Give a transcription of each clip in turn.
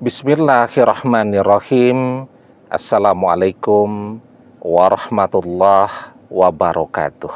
Bismillahirrahmanirrahim. Assalamualaikum warahmatullahi wabarakatuh.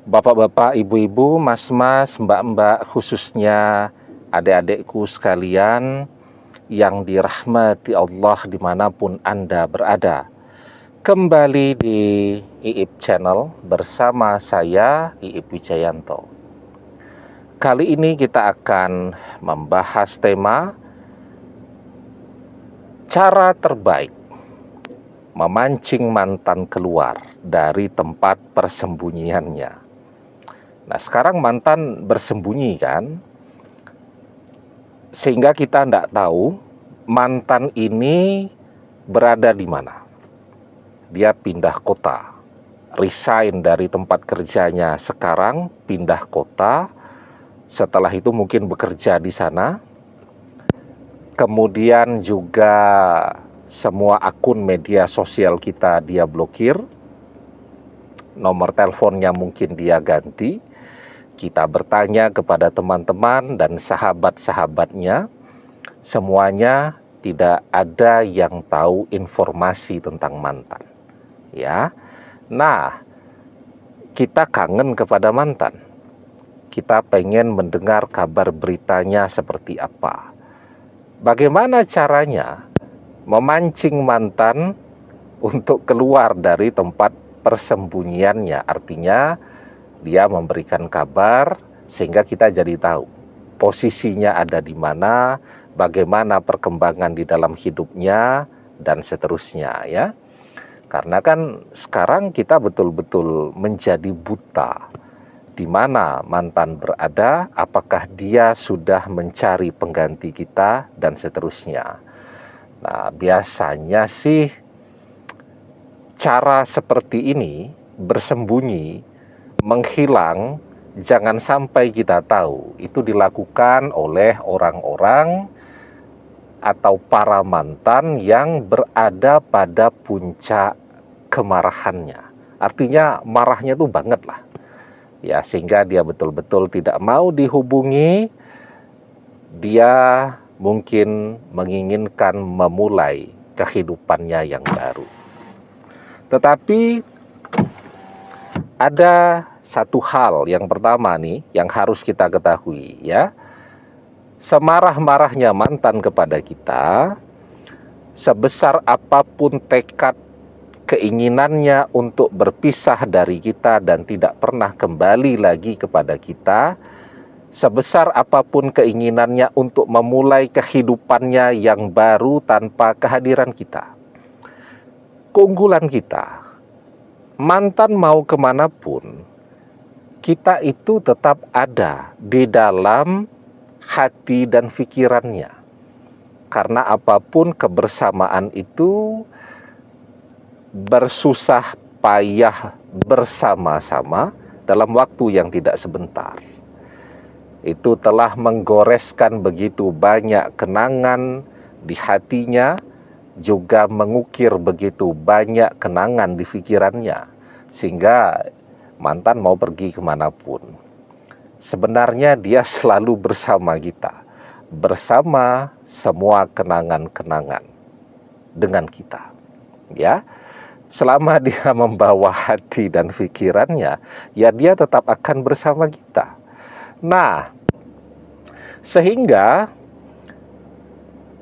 Bapak-bapak, ibu-ibu, mas-mas, mbak-mbak, khususnya adik-adikku sekalian yang dirahmati Allah dimanapun Anda berada. Kembali di IIP Channel bersama saya, IIP Wijayanto. Kali ini kita akan membahas tema cara terbaik memancing mantan keluar dari tempat persembunyiannya. Nah, sekarang mantan bersembunyi kan, sehingga kita tidak tahu mantan ini berada di mana. Dia pindah kota, resign dari tempat kerjanya sekarang, pindah kota. Setelah itu mungkin bekerja di sana. Kemudian juga semua akun media sosial kita dia blokir. Nomor teleponnya mungkin dia ganti. Kita bertanya kepada teman-teman dan sahabat-sahabatnya. Semuanya tidak ada yang tahu informasi tentang mantan. Ya. Nah, kita kangen kepada mantan. Kita pengen mendengar kabar beritanya seperti apa. Bagaimana caranya memancing mantan untuk keluar dari tempat persembunyiannya? Artinya dia memberikan kabar sehingga kita jadi tahu posisinya ada di mana, bagaimana perkembangan di dalam hidupnya, dan seterusnya ya. Karena kan sekarang kita betul-betul menjadi buta di mana mantan berada, apakah dia sudah mencari pengganti kita, dan seterusnya. Nah, biasanya sih cara seperti ini, bersembunyi, menghilang, jangan sampai kita tahu, itu dilakukan oleh orang-orang atau para mantan yang berada pada puncak kemarahannya. Artinya marahnya tuh banget lah. Ya, sehingga dia betul-betul tidak mau dihubungi. Dia mungkin menginginkan memulai kehidupannya yang baru. Tetapi ada satu hal yang pertama nih yang harus kita ketahui ya. Semarah-marahnya mantan kepada kita, sebesar apapun tekad keinginannya untuk berpisah dari kita dan tidak pernah kembali lagi kepada kita, sebesar apapun keinginannya untuk memulai kehidupannya yang baru tanpa kehadiran kita. Keunggulan kita, mantan mau kemanapun, kita itu tetap ada di dalam hati dan pikirannya. Karena apapun kebersamaan itu bersusah payah bersama-sama dalam waktu yang tidak sebentar. Itu telah menggoreskan begitu banyak kenangan di hatinya, juga mengukir begitu banyak kenangan di pikirannya, sehingga mantan mau pergi kemanapun. Sebenarnya dia selalu bersama kita, bersama semua kenangan-kenangan dengan kita. Ya. Selama dia membawa hati dan pikirannya, ya dia tetap akan bersama kita. Nah, sehingga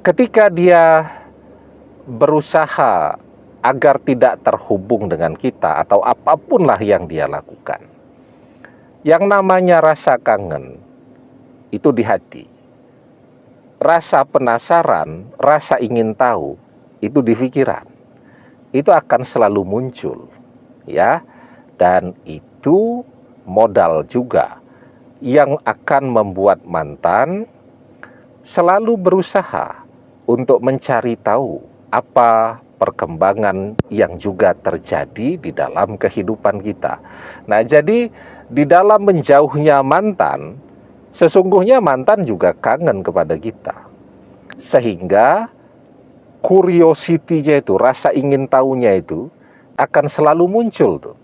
ketika dia berusaha agar tidak terhubung dengan kita atau apapun lah yang dia lakukan, yang namanya rasa kangen itu di hati. Rasa penasaran, rasa ingin tahu itu di pikiran. Itu akan selalu muncul ya, dan itu modal juga yang akan membuat mantan selalu berusaha untuk mencari tahu apa perkembangan yang juga terjadi di dalam kehidupan kita. Nah, jadi di dalam menjauhnya mantan, sesungguhnya mantan juga kangen kepada kita, sehingga curiosity-nya itu, rasa ingin tahunya itu akan selalu muncul tuh.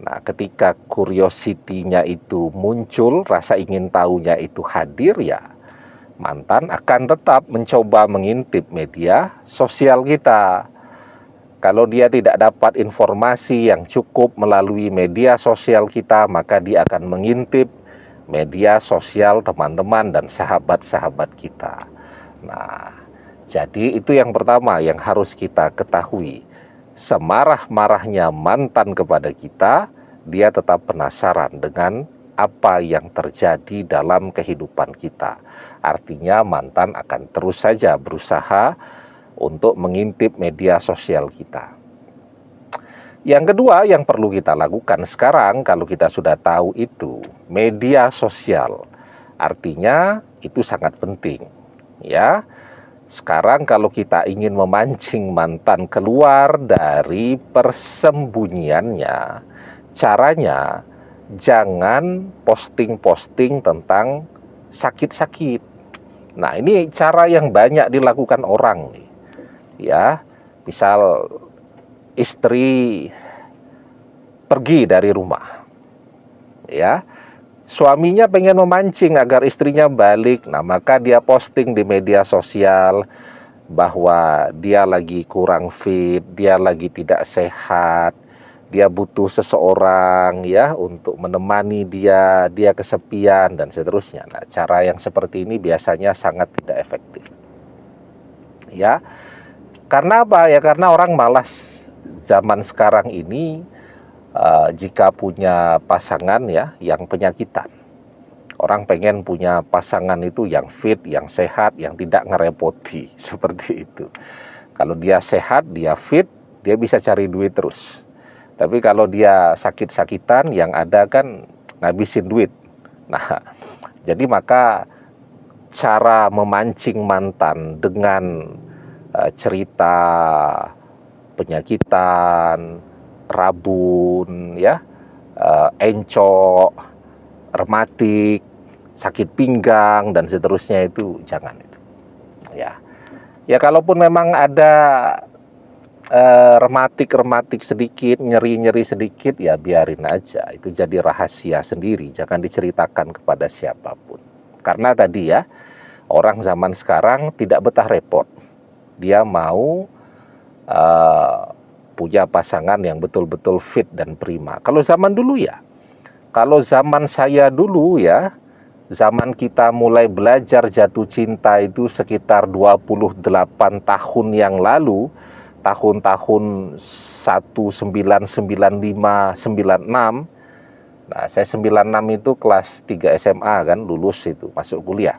Nah, ketika curiosity-nya itu muncul, rasa ingin tahunya itu hadir ya, mantan akan tetap mencoba mengintip media sosial kita. Kalau dia tidak dapat informasi yang cukup melalui media sosial kita, maka dia akan mengintip media sosial teman-teman dan sahabat-sahabat kita. Nah, jadi itu yang pertama yang harus kita ketahui. Semarah-marahnya mantan kepada kita, dia tetap penasaran dengan apa yang terjadi dalam kehidupan kita. Artinya mantan akan terus saja berusaha untuk mengintip media sosial kita. Yang kedua yang perlu kita lakukan sekarang, kalau kita sudah tahu itu media sosial, artinya itu sangat penting, ya. Sekarang kalau kita ingin memancing mantan keluar dari persembunyiannya, caranya jangan posting-posting tentang sakit-sakit. Nah, ini cara yang banyak dilakukan orang nih. Ya, misal istri pergi dari rumah, ya, suaminya pengen memancing agar istrinya balik. Nah, maka dia posting di media sosial bahwa dia lagi kurang fit, dia lagi tidak sehat, dia butuh seseorang ya untuk menemani dia kesepian dan seterusnya. Nah, cara yang seperti ini biasanya sangat tidak efektif. Ya. Karena apa? Ya karena orang malas zaman sekarang ini jika punya pasangan ya yang penyakitan. Orang pengen punya pasangan itu yang fit, yang sehat, yang tidak ngerepoti, seperti itu. Kalau dia sehat, dia fit, dia bisa cari duit terus. Tapi kalau dia sakit-sakitan, yang ada kan ngabisin duit. Nah, jadi maka cara memancing mantan dengan cerita penyakitan, rabun, ya, encok, rematik, sakit pinggang dan seterusnya itu jangan itu. Ya, ya kalaupun memang ada rematik sedikit, nyeri sedikit, ya biarin aja. Itu jadi rahasia sendiri, jangan diceritakan kepada siapapun. Karena tadi ya, orang zaman sekarang tidak betah repot. Dia mau punya pasangan yang betul-betul fit dan prima. Kalau zaman dulu ya, kalau zaman saya dulu ya, zaman kita mulai belajar jatuh cinta itu sekitar 28 tahun yang lalu, tahun-tahun 1995, 96. Nah, saya 96 itu kelas 3 SMA kan, lulus itu, masuk kuliah.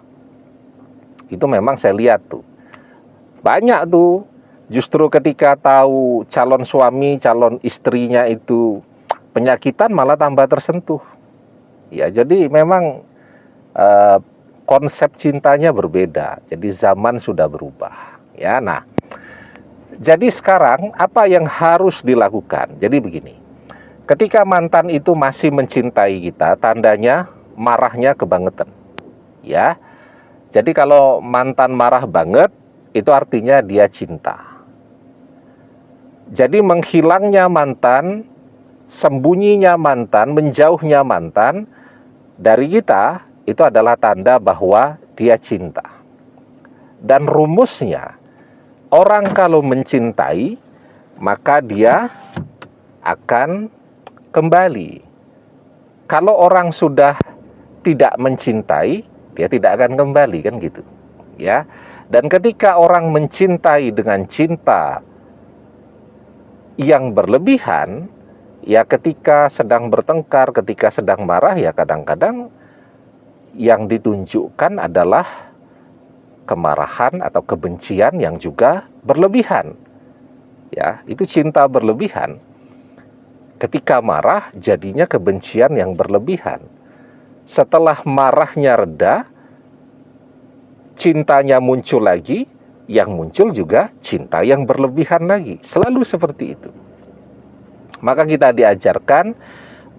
Itu memang saya lihat tuh, banyak tuh, justru ketika tahu calon suami, calon istrinya itu penyakitan malah tambah tersentuh. Ya, jadi memang konsep cintanya berbeda. Jadi zaman sudah berubah. Ya, nah. Jadi sekarang apa yang harus dilakukan? Jadi begini. Ketika mantan itu masih mencintai kita, tandanya marahnya kebangetan. Ya. Jadi kalau mantan marah banget, itu artinya dia cinta. Jadi menghilangnya mantan, sembunyinya mantan, menjauhnya mantan dari kita, itu adalah tanda bahwa dia cinta. Dan rumusnya, orang kalau mencintai, maka dia akan kembali. Kalau orang sudah tidak mencintai, dia tidak akan kembali, kan gitu. Ya. Dan ketika orang mencintai dengan cinta yang berlebihan, ya ketika sedang bertengkar, ketika sedang marah, ya kadang-kadang yang ditunjukkan adalah kemarahan atau kebencian yang juga berlebihan. Ya, itu cinta berlebihan. Ketika marah, jadinya kebencian yang berlebihan. Setelah marahnya reda, cintanya muncul lagi, yang muncul juga cinta yang berlebihan lagi. Selalu seperti itu. Maka kita diajarkan,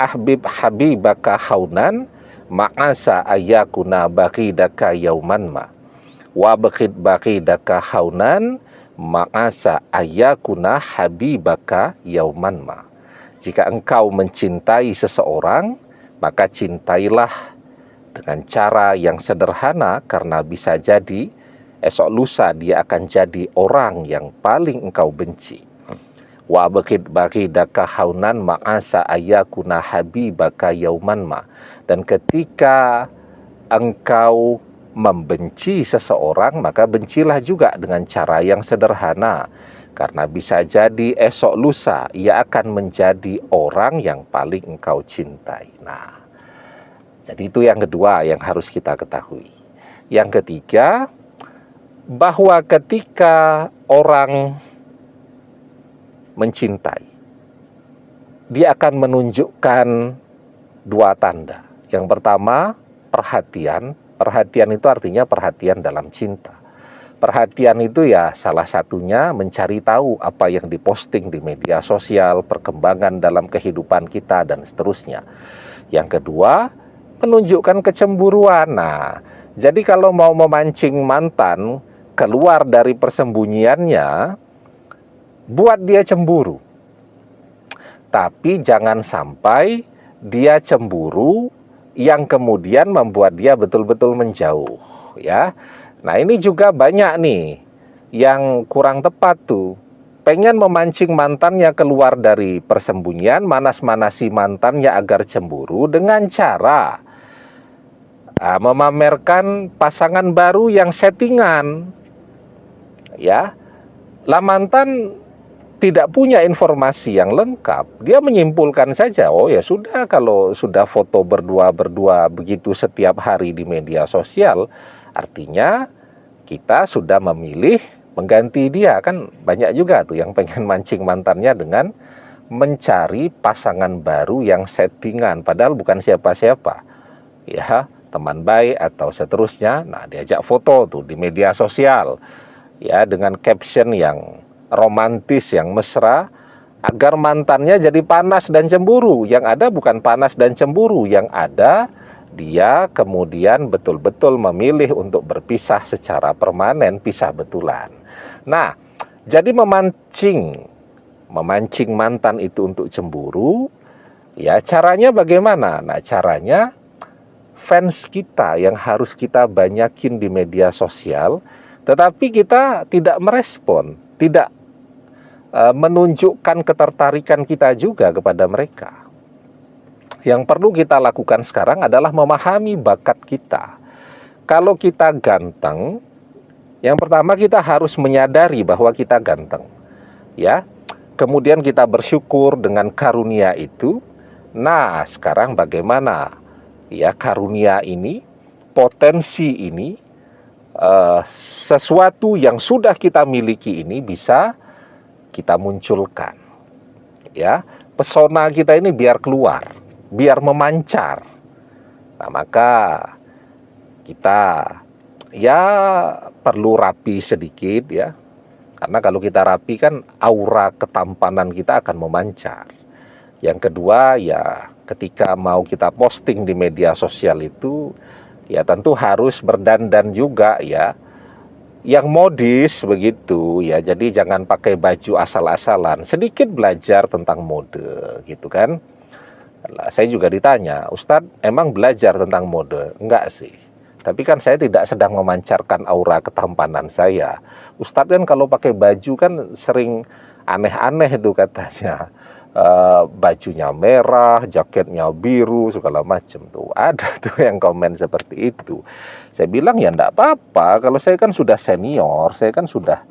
ahbib habibaka haunan, ma'asa ayakuna baqidaka yauman ma. Wa baqidaka haunan, ma'asa ayakuna habibaka yauman ma. Jika engkau mencintai seseorang, maka cintailah dengan cara yang sederhana, karena bisa jadi esok lusa dia akan jadi orang yang paling engkau benci. Wa bakidaka haunan ma'asa ayakuna habibaka yauman ma. Dan ketika engkau membenci seseorang, maka bencilah juga dengan cara yang sederhana, karena bisa jadi esok lusa ia akan menjadi orang yang paling engkau cintai. Nah, jadi itu yang kedua yang harus kita ketahui. Yang ketiga, bahwa ketika orang mencintai, dia akan menunjukkan dua tanda. Yang pertama, perhatian. Perhatian itu artinya perhatian dalam cinta. Perhatian itu ya salah satunya mencari tahu apa yang diposting di media sosial, perkembangan dalam kehidupan kita, dan seterusnya. Yang kedua, menunjukkan kecemburuan. Nah, jadi kalau mau memancing mantan keluar dari persembunyiannya, buat dia cemburu. Tapi jangan sampai dia cemburu yang kemudian membuat dia betul-betul menjauh, ya. Nah, ini juga banyak nih yang kurang tepat tuh. Pengen memancing mantannya keluar dari persembunyian, manas-manasi mantannya agar cemburu dengan cara memamerkan pasangan baru yang settingan. Ya, lah mantan tidak punya informasi yang lengkap, dia menyimpulkan saja, oh ya sudah, kalau sudah foto berdua-berdua begitu setiap hari di media sosial, artinya kita sudah memilih mengganti dia. Kan banyak juga tuh yang pengen mancing mantannya dengan mencari pasangan baru yang settingan, padahal bukan siapa-siapa, ya, teman baik atau seterusnya. Nah, diajak foto tuh di media sosial, ya, dengan caption yang romantis, yang mesra, agar mantannya jadi panas dan cemburu. Yang ada bukan panas dan cemburu, yang ada dia kemudian betul-betul memilih untuk berpisah secara permanen, pisah betulan. Nah, jadi memancing mantan itu untuk cemburu, ya caranya bagaimana? Nah, caranya fans kita yang harus kita banyakin di media sosial, tetapi kita tidak merespon, tidak menunjukkan ketertarikan kita juga kepada mereka. Yang perlu kita lakukan sekarang adalah memahami bakat kita. Kalau kita ganteng, yang pertama kita harus menyadari bahwa kita ganteng, ya. Kemudian kita bersyukur dengan karunia itu. Nah, sekarang bagaimana, ya, karunia ini, potensi ini, sesuatu yang sudah kita miliki ini bisa kita munculkan, ya. Pesona kita ini biar keluar, biar memancar. Nah, maka kita ya perlu rapi sedikit, ya. Karena kalau kita rapi kan aura ketampanan kita akan memancar. Yang kedua, ya ketika mau kita posting di media sosial itu, ya tentu harus berdandan juga, ya, yang modis begitu, ya. Jadi jangan pakai baju asal-asalan, sedikit belajar tentang mode gitu kan. Nah, saya juga ditanya, Ustadz emang belajar tentang mode? Enggak sih, tapi kan saya tidak sedang memancarkan aura ketampanan saya. Ustadz kan kalau pakai baju kan sering aneh-aneh itu katanya, bajunya merah, jaketnya biru, segala macam tuh. Ada tuh yang komen seperti itu. Saya bilang ya enggak apa-apa, kalau saya kan sudah senior, saya kan sudah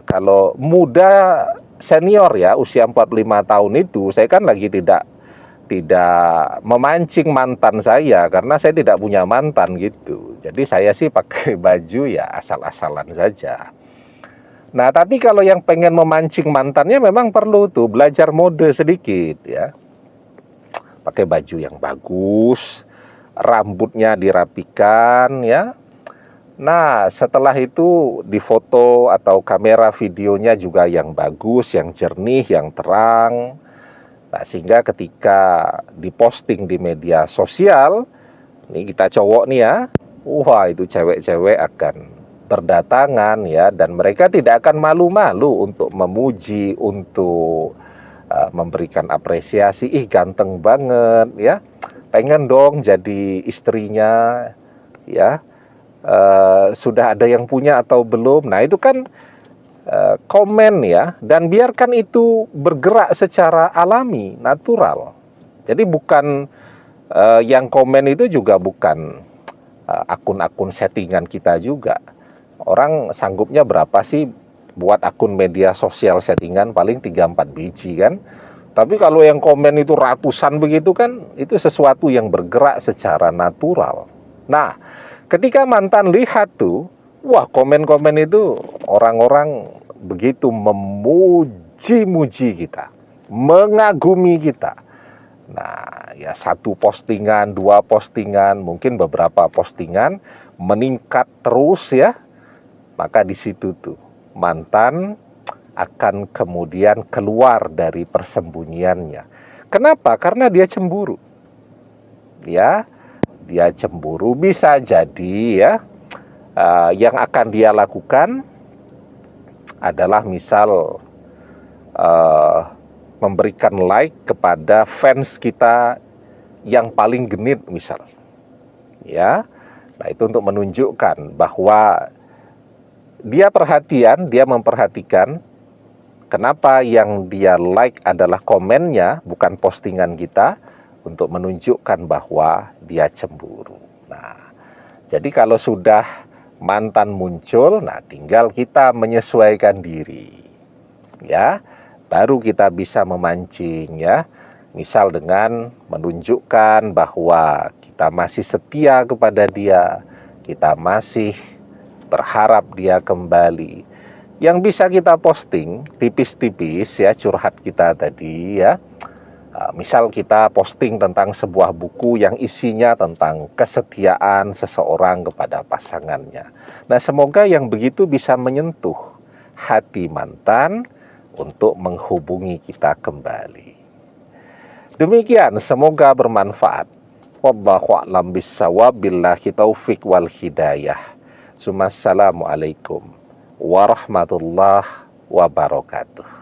kalau muda senior, ya, usia 45 tahun itu, saya kan lagi tidak memancing mantan saya, karena saya tidak punya mantan gitu. Jadi saya sih pakai baju ya asal-asalan saja. Nah, tapi kalau yang pengen memancing mantannya memang perlu tuh belajar mode sedikit, ya. Pakai baju yang bagus, rambutnya dirapikan, ya. Nah, setelah itu difoto atau kamera videonya juga yang bagus, yang jernih, yang terang. Nah, sehingga ketika diposting di media sosial, ini kita cowok nih, ya, wah itu cewek-cewek akan berdatangan, ya, dan mereka tidak akan malu-malu untuk memuji, untuk memberikan apresiasi, ih ganteng banget, ya. pengen dong jadi istrinya, ya. Sudah ada yang punya atau belum. Nah, itu kan komen ya, dan biarkan itu bergerak secara alami, natural. Jadi bukan yang komen itu juga bukan akun-akun settingan kita juga. Orang sanggupnya berapa sih buat akun media sosial settingan? Paling 3-4 biji kan. Tapi kalau yang komen itu ratusan begitu kan, itu sesuatu yang bergerak secara natural. Nah, ketika mantan lihat tuh, wah, komen-komen itu orang-orang begitu memuji-muji kita, mengagumi kita. Nah, ya satu postingan, dua postingan, mungkin beberapa postingan meningkat terus ya. Maka di situ tuh mantan akan kemudian keluar dari persembunyiannya. Kenapa? Karena dia cemburu. Ya, dia cemburu, bisa jadi ya yang akan dia lakukan adalah misal memberikan like kepada fans kita yang paling genit misal. Ya. Nah, itu untuk menunjukkan bahwa dia perhatian, dia memperhatikan. Kenapa yang dia like adalah komennya, bukan postingan kita, untuk menunjukkan bahwa dia cemburu. Nah, jadi kalau sudah mantan muncul, nah tinggal kita menyesuaikan diri. Ya, baru kita bisa memancing ya. Misal dengan menunjukkan bahwa kita masih setia kepada dia, kita masih berharap dia kembali. Yang bisa kita posting tipis-tipis ya, curhat kita tadi ya. Misal kita posting tentang sebuah buku yang isinya tentang kesetiaan seseorang kepada pasangannya. Nah, semoga yang begitu bisa menyentuh hati mantan untuk menghubungi kita kembali. Demikian, semoga bermanfaat. Wallahu a'lam bishawab, billahi taufik wal hidayah. Assalamualaikum warahmatullahi wabarakatuh.